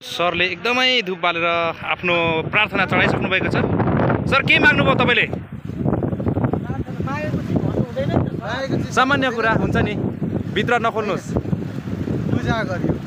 सरले एकदमै धूप बालेर आफ्नो प्रार्थना चढाइसक्नु भएको छ। सर के माग्नुभयो तपाईँले? सामान्य कुरा हुन्छ नि, भित्र नखोल्नुहोस्।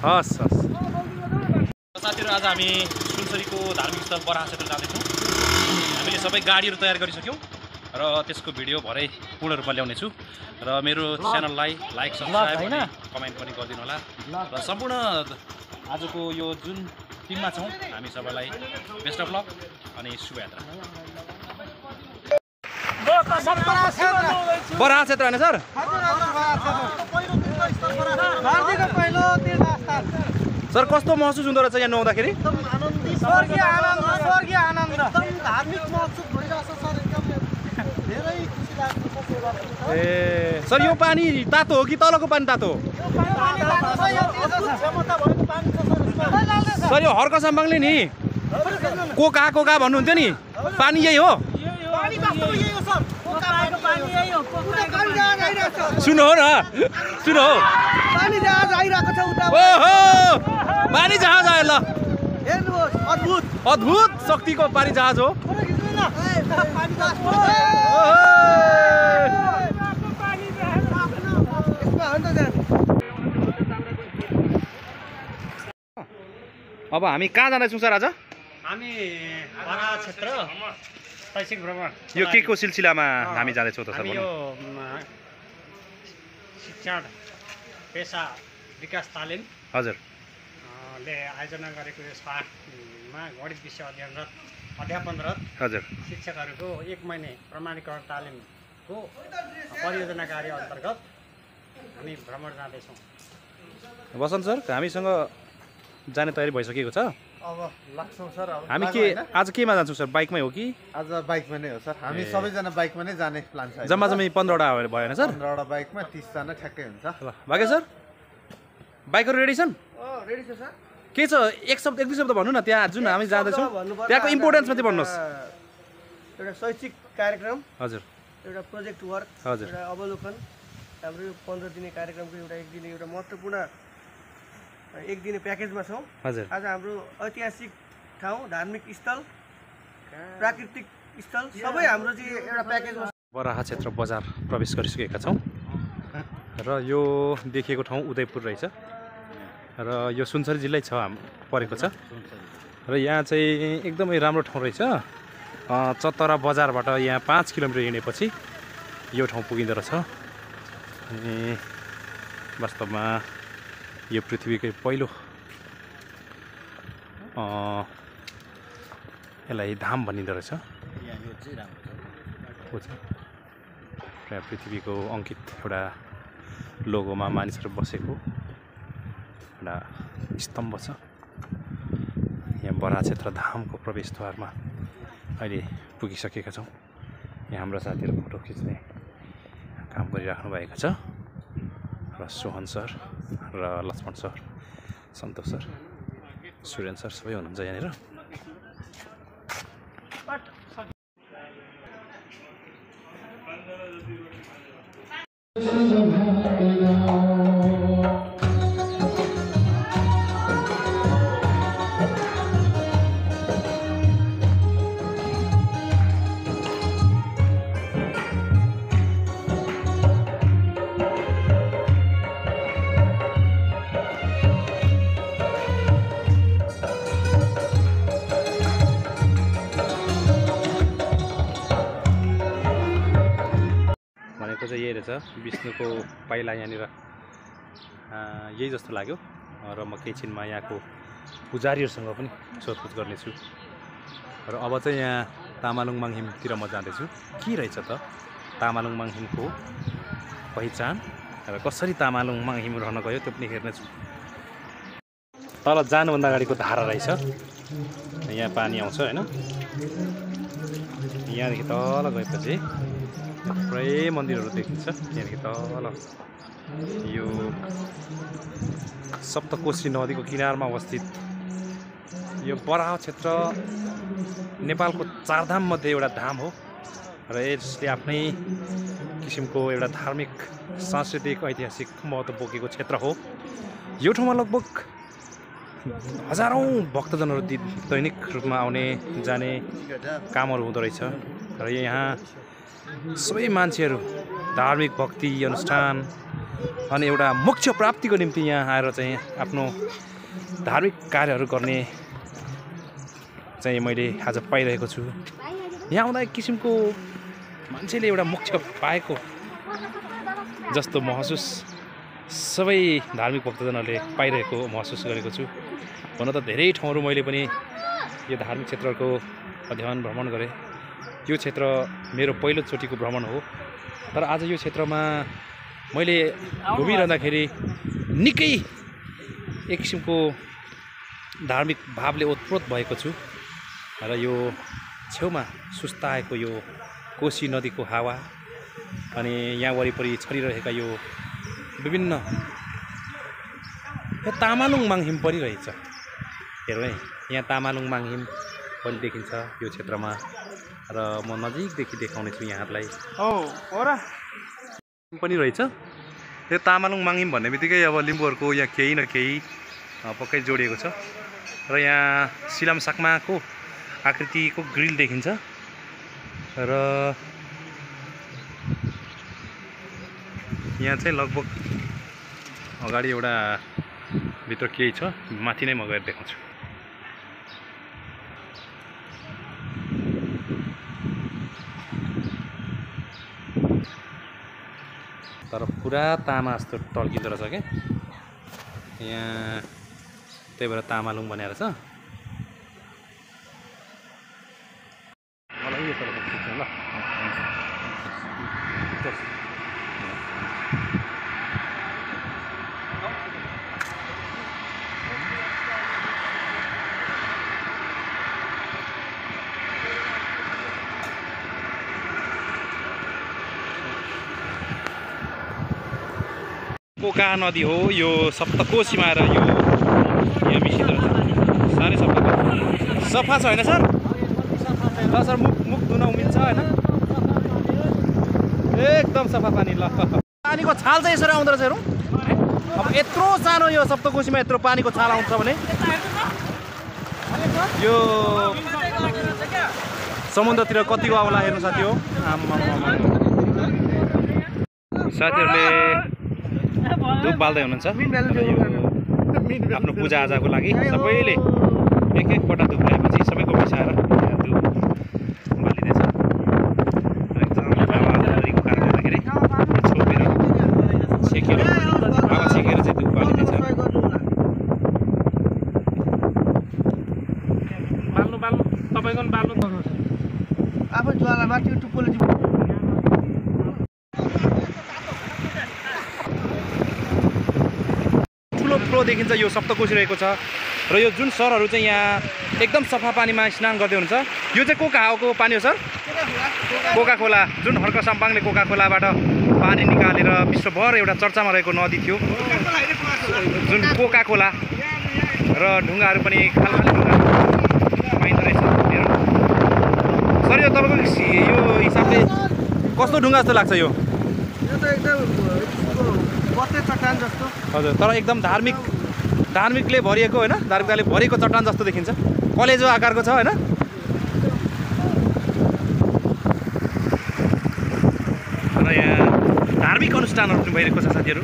हस् हस्। साथीहरू, आज हामी सुनसरीको धार्मिक स्थल बराह क्षेत्र जाँदैछौँ। हामीले सबै गाडीहरू तयार गरिसक्यौँ र त्यसको भिडियो भरै पूर्ण रूपमा ल्याउनेछु। र मेरो च्यानललाई लाइक, सब्सक्राइब अनि कमेन्ट पनि गरिदिनु होला। र सम्पूर्ण आजको यो जुन टिममा छौँ हामी सबैलाई बेस्ट अफ लक अनि शुभयात्रा। बराह क्षेत्र होइन सर? सर कस्तो महसुस हुँदो रहेछ यहाँ नुहाउँदाखेरि? स्वर्गीय आनन्द धार्मिक महसुस भइरहेछ सर। एकदम धेरै खुसी लाग्छ। ए सर, यो पानी तातो हो कि तलको पानी तातो हो? सर यो हर्क साम्बाङले नि कोका कोका भन्नुहुन्थ्यो नि, पानी यही हो? सुनो हो न, सुनो हो, पानी जहाज आइरहेको छ उता। ओहो, पानी जहाज आयो। ल हेर्नुहोस्, अद्भुत अद्भुत शक्तिको पानी जहाज हो। अब हामी कहाँ जाँदैछौँ सर आज? हामी बराह क्षेत्र शैक्षिक भ्रमण। यो के को सिलसिलामा हामी जाँदैछौँ त सर? यो शिक्षण पेसा विकास तालिम हजुर ले आयोजना गरेको यस पाठमा गणित विषय अध्यापनरत हजुर शिक्षकहरूको 1 महिने प्रमाणीकरण तालिमको परियोजना कार्य अन्तर्गत हामी भ्रमण जाँदैछौँ। वसन्त सर, हामीसँग जाने तयारी भइसकेको छ। अब लाग्छौँ सर। हामी के आज केमा जान्छौँ सर? बाइकमै हो कि? आज बाइकमा नै हो सर। हामी सबैजना बाइकमा नै जाने प्लान छ। जम्मा जम्मै 15वटा भयो होइन सर? 15वटा बाइकमा 30 जना ठ्याक्कै हुन्छ। ल भाग्य सर, बाइकहरू रेडी छन्? रेडी छ सर। के छ एक दुई शब्द भन्नु न, त्यहाँ जुन हामी जाँदैछौँ त्यहाँको इम्पोर्टेन्स मात्रै भन्नुहोस्। एउटा शैक्षिक कार्यक्रम, हजुर एउटा प्रोजेक्ट वर्क, हजुर एउटा अवलोकन, हाम्रो यो 15 दिने कार्यक्रमको एउटा 1 दिने एउटा महत्त्वपूर्ण 1 दिने प्याकेजमा छौँ। हजुर आज हाम्रो ऐतिहासिक ठाउँ, धार्मिक स्थल, प्राकृतिक स्थल सबै हाम्रो चाहिँ एउटा प्याकेजमा। बराह क्षेत्र बजार प्रवेश गरिसकेका छौँ र यो देखिएको ठाउँ उदयपुर रहेछ र यो सुनसरी जिल्लै छ परेको छ। र यहाँ चाहिँ एकदमै राम्रो ठाउँ रहेछ। चतरा बजारबाट यहाँ 5 किलोमिटर हिँडेपछि यो ठाउँ पुगिँदो रहेछ। अनि वास्तवमा यो पृथ्वीकै पहिलो यसलाई धाम भनिँदो रहेछ। पृथ्वीको अङ्कित एउटा लोगोमा मानिसहरू बसेको एउटा स्तम्भ छ। यहाँ बराह क्षेत्र धामको प्रवेशद्वारमा अहिले पुगिसकेका छौँ। यहाँ हाम्रा साथीहरू फोटो खिच्ने काम गरिराख्नु भएको छ र सोहन सर र लक्ष्मण सर, सन्तोष सर, सुरेन सर सबै हुनुहुन्छ यहाँनिर। चाहिँ यही रहेछ विष्णुको पाइला यहाँनिर यही जस्तो लाग्यो र म एकैछिनमा यहाँको पुजारीहरूसँग पनि सोधपुछ गर्नेछु। र अब चाहिँ यहाँ तामालुङ माङहिमतिर म जाँदैछु। के रहेछ त तामालुङ माङहिमको पहिचान र कसरी तामालुङ माङहिम रहन गयो त्यो पनि हेर्नेछु। तल जानुभन्दा अगाडिको धारा रहेछ, यहाँ पानी आउँछ होइन। यहाँदेखि तल गएपछि थुप्रै मन्दिरहरू देखिन्छ। यहाँदेखि तल यो सप्तकोशी नदीको किनारमा अवस्थित यो बराह क्षेत्र नेपालको 4 धाम मध्ये एउटा धाम हो र यसले आफ्नै किसिमको एउटा धार्मिक सांस्कृतिक ऐतिहासिक महत्त्व बोकेको क्षेत्र हो। यो ठाउँमा लगभग हजारौँ भक्तजनहरू दैनिक रूपमा आउने जाने कामहरू हुँदो रहेछ र यहाँ सबै मान्छेहरू धार्मिक भक्ति अनुष्ठान अनि एउटा मोक्ष प्राप्तिको निम्ति यहाँ आएर चाहिँ आफ्नो धार्मिक कार्यहरू गर्ने चाहिँ मैले आज पाइरहेको छु। यहाँ आउँदा एक किसिमको मान्छेले एउटा मोक्ष पाएको जस्तो महसुस सबै धार्मिक भक्तजनहरूले पाइरहेको महसुस गरेको छु। हुन त धेरै ठाउँहरू मैले पनि यो धार्मिक क्षेत्रको अध्ययन भ्रमण गरेँ। यो क्षेत्र मेरो पहिलोचोटिको भ्रमण हो, तर आज यो क्षेत्रमा मैले घुमिरहँदाखेरि निकै एक किसिमको धार्मिक भावले ओतप्रोत भएको छु र यो छेउमा सुस्ताएको यो कोशी नदीको हावा अनि यहाँ वरिपरि छरिरहेका यो विभिन्न यो तामालुङ माङहिम परिरहेछ। हेरौँ है, यहाँ तामालुङ माङहिम पनि देखिन्छ यो क्षेत्रमा र म नजिकदेखि देखाउने छु यहाँहरूलाई। पनि रहेछ यो तामालुङ माङहिम भन्ने बित्तिकै अब लिम्बूहरूको यहाँ केही न केही पक्कै जोडिएको छ र यहाँ सिलाम साक्माको आकृतिको ग्रिल देखिन्छ र यहाँ चाहिँ लगभग अगाडि एउटा भित्र केही छ, माथि नै म गएर देखाउँछु। तर पुरा तामा जस्तो टल्किँदो रहेछ क्या यहाँ, त्यही भएर तामालुङ भनेर छ। मलाई यो तरफ खिच्नु ल। कोका नदी हो यो, सप्तकोशीमा आएर यो यहाँ मिसिँदो रहेछ। साह्रै सफा छ होइन सर? ल सर, मुख धुन मिल्छ होइन? एकदम सफा पानी। ल पानीको छाल चाहिँ यसरी आउँदो रहेछ हेरौँ। अब यत्रो सानो यो सप्तकोशीमा यत्रो पानीको छाल आउँछ भने यो समुद्रतिर कतिको आउला हेर्नु साथी हो। साथीहरूले धुप बाल्दै हुनुहुन्छ। आफ्नो पूजाआजाको लागि सबैले एक एकपल्ट धुप ल्याएपछि सबैको मिसाएर धुप बालिँदैछ। एकदम हावाहुरीको कारणले गर्दाखेरि छोपेर छेकेर हावा छेकेर चाहिँ धुप बालिँदैछ। बाल्नु तपाईँको पनि बाल्नु आफै ज्वाला माथि टुप्पोले ठुलो देखिन्छ यो सप्तकोशी रहेको छ र यो जुन सरहरू चाहिँ यहाँ एकदम सफा पानीमा स्नान गर्दै हुनुहुन्छ। यो चाहिँ कोका हावाको पानी हो सर? कोका खोला, जुन हर्क साम्पाङले कोका खोलाबाट पानी निकालेर विश्वभर एउटा चर्चामा रहेको नदी थियो जुन कोका खोला, र ढुङ्गाहरू पनि खालखाली ढुङ्गा पाइँदो रहेछ। हेरौँ सर, यो तपाईँको यो हिसाबले कस्तो ढुङ्गा जस्तो लाग्छ यो? त एकदम बत्ते चट्टान जस्तो। हजुर, तर एकदम धार्मिकले भरिएको होइन, धार्मिकताले भरिएको चट्टान जस्तो देखिन्छ, कलेजो आकारको छ होइन? र यहाँ धार्मिक अनुष्ठानहरू पनि भइरहेको छ साथीहरू।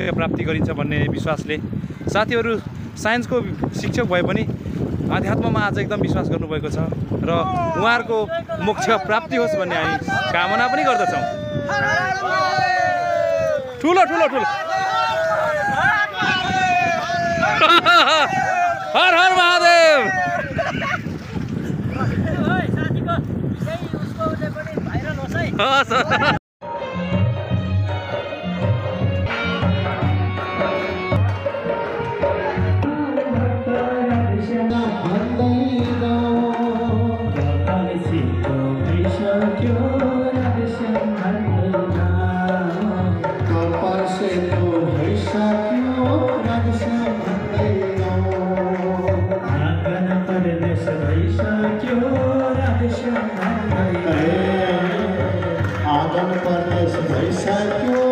मोक्षका प्राप्ति गरिन्छ भन्ने विश्वासले साथीहरू साइन्सको शिक्षक भए पनि आध्यात्ममा आज एकदम विश्वास गर्नुभएको छ र उहाँहरूको मोक्ष प्राप्ति होस् भन्ने हामी कामना पनि गर्दछौँ। ठुलो ठुलो ठुलो हर हर महादेव। हस् आगन परदेश भइसक्यो